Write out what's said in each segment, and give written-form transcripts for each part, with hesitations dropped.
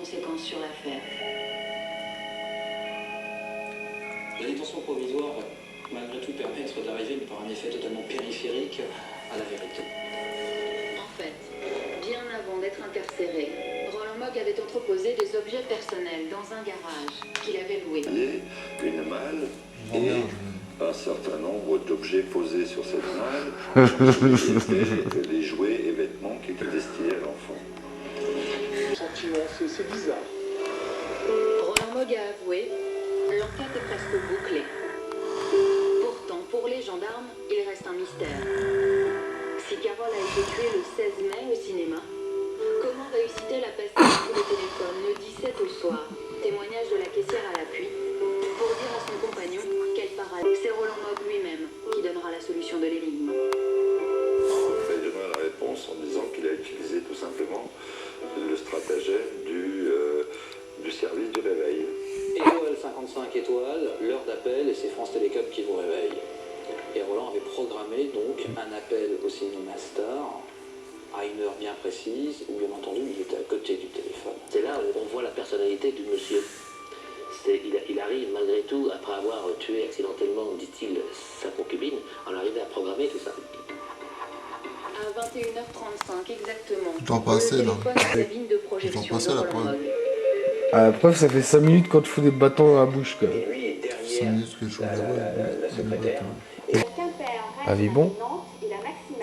conséquences sur l'affaire. La détention provisoire va malgré tout permettre d'arriver par un effet totalement périphérique à la vérité. En fait, bien avant d'être incarcéré, Roland Mogg avait entreposé des objets personnels dans un garage qu'il avait loué. Une malle et un certain nombre d'objets posés sur cette malle, étaient les jouets et vêtements qui étaient destinés à l'enfant. Sentiment, c'est bizarre. Roland Mogg a avoué, l'enquête est presque bouclée. Pourtant, pour les gendarmes, il reste un mystère. Si Carole a été tuée le 16 mai au cinéma, comment réussit-elle à passer un coup de téléphone le 17 au soir, témoignage de la caissière à l'appui, pour dire à son compagnon qu'elle part à... C'est Roland Mogg lui-même qui donnera la solution de l'énigme. Il donnera la réponse en disant qu'il a utilisé tout simplement le stratagème du service du réveil. Étoile 55 étoiles, l'heure d'appel et c'est France Télécom qui vous réveille. Et Roland avait programmé donc un appel au cinéma Star à une heure bien précise où bien entendu il était à côté du téléphone. C'est là où on voit la personnalité du monsieur. Il arrive malgré tout, après avoir tué accidentellement, dit-il, sa concubine, on arrive à programmer tout ça. À 21h35 exactement, Je dois passer, le là. téléphone à la cabine de projection Je dois passer, de la Roland preuve. Mogg. La preuve, ça fait 5 minutes qu'on te fout des bâtons dans la bouche, quoi. 5 minutes que je joue la secrétaire. Avis bon.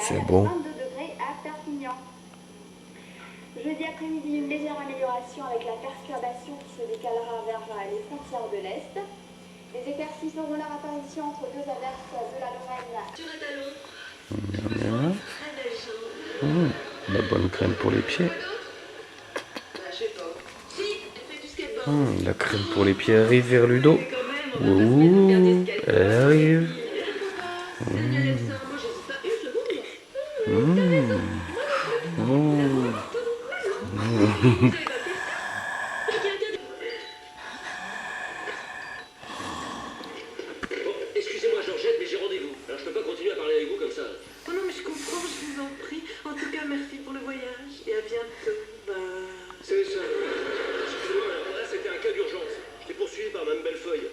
C'est bon. 22 degrés à Perpignan. Jeudi après-midi, une légère amélioration avec la perturbation qui se décalera vers les frontières de l'Est. Les éclaircies feront leur apparition entre deux averses de la Lorraine. La bonne crème pour les pieds. La crème pour les pieds arrive vers Ludo. Ouh, elle arrive. Excusez-moi Georgette, mais j'ai rendez-vous. Alors je peux pas continuer à parler avec vous comme ça. Oh non, mais je comprends, je vous en prie. En tout cas, merci pour le voyage et à bientôt. C'est ça. Excusez-moi, alors là c'était un cas d'urgence. J'étais poursuivi par Mme Bellefeuille.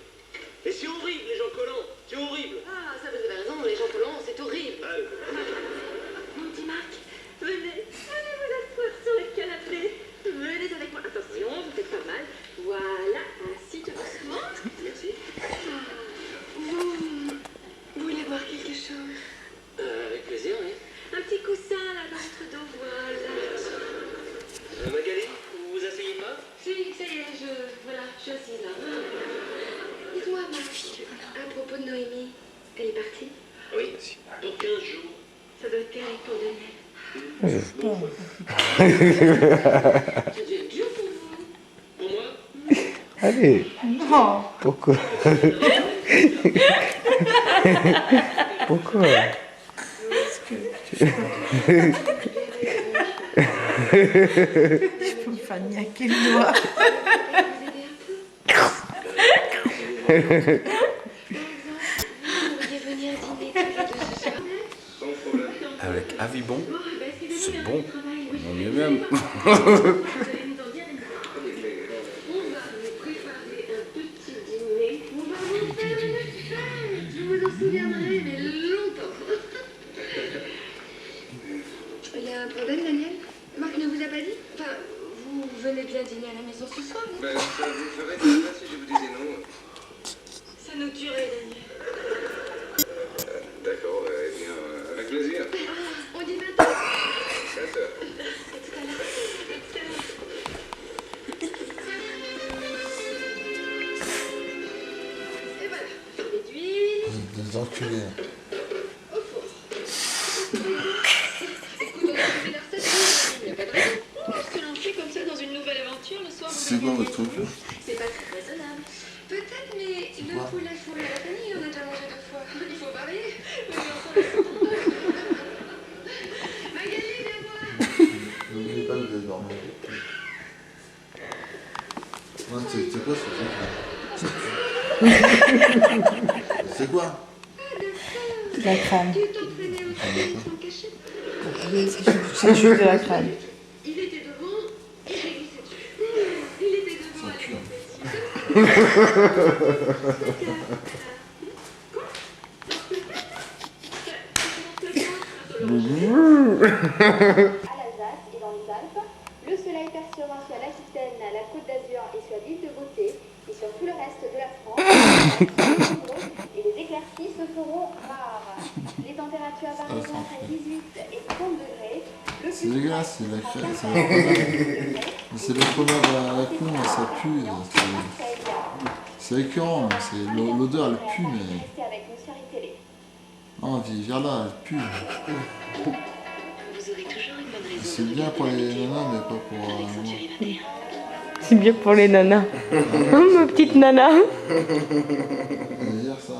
Et c'est horrible les gens collants. C'est horrible. Ah, ça vous avez raison, les gens collants, c'est horrible. Ah, Mon petit Marc, venez vous asseoir sur le canapé. Venez avec moi. Attention, vous faites pas mal. Voilà, ainsi tout doucement. merci. Vous voulez boire quelque chose? Avec plaisir, oui. Un petit coussin là dans votre dos, voilà. Magali, vous vous asseyez pas? Si, ça y est, je suis assise là. Dites-moi, Marc, à propos de Noémie, elle est partie? Oui, pour 15 jours. Ça doit être terrible pour Daniel. C'était dur pour vous. Pour moi? Allez. Non. Pourquoi? Pourquoi? Je peux me faire niaquer le doigt. Avec avis bon, c'est bon. On est même. Je vous en souviendrai, mais longtemps. Il y a un problème, Daniel? Marc ne vous a pas dit? Enfin, vous venez bien dîner à la maison ce soir, non? Ben, ça vous ferait de la si je vous disais non. Ça nous tuerait, Daniel. D'accord, eh bien, avec plaisir. On dit 20 20 heures. heures. À tout à l'heure. Et voilà. Et d'huile. Des enculés. Au four. Écoute, on a trouvé la recette. Il n'y a pas de raison. Se lancer comme ça dans une nouvelle aventure le soir. C'est quoi votre truc? C'est pas très raisonnable. Peut-être, mais le poulet fourré à la vanille, on a déjà mangé 2 fois. Il faut varier. Magali, viens voir. N'oubliez pas de les dormir. Ouais, c'est quoi ce truc? C'est quoi? De la crème. Tu t'entraînais au ski sans cachette. C'est juste de la crème. Il était devant et j'ai glissé dessus. Il L'Alsace et dans les Alpes, le soleil percera sur l'Aquitaine, la Côte d'Azur et sur l'île de Beauté et sur tout le reste de la France. Et les éclaircies se feront rares. Les températures varieront entre 18 et 30 degrés. C'est dégueulasse, c'est la crème, c'est la fromage. C'est le fromage à la con, ça pue. C'est écœurant, l'odeur elle pue, mais. Non, viens là, elle pue. C'est bien pour les nanas, mais pas pour. C'est bien pour les nanas. Ma petite nana. On va dire ça.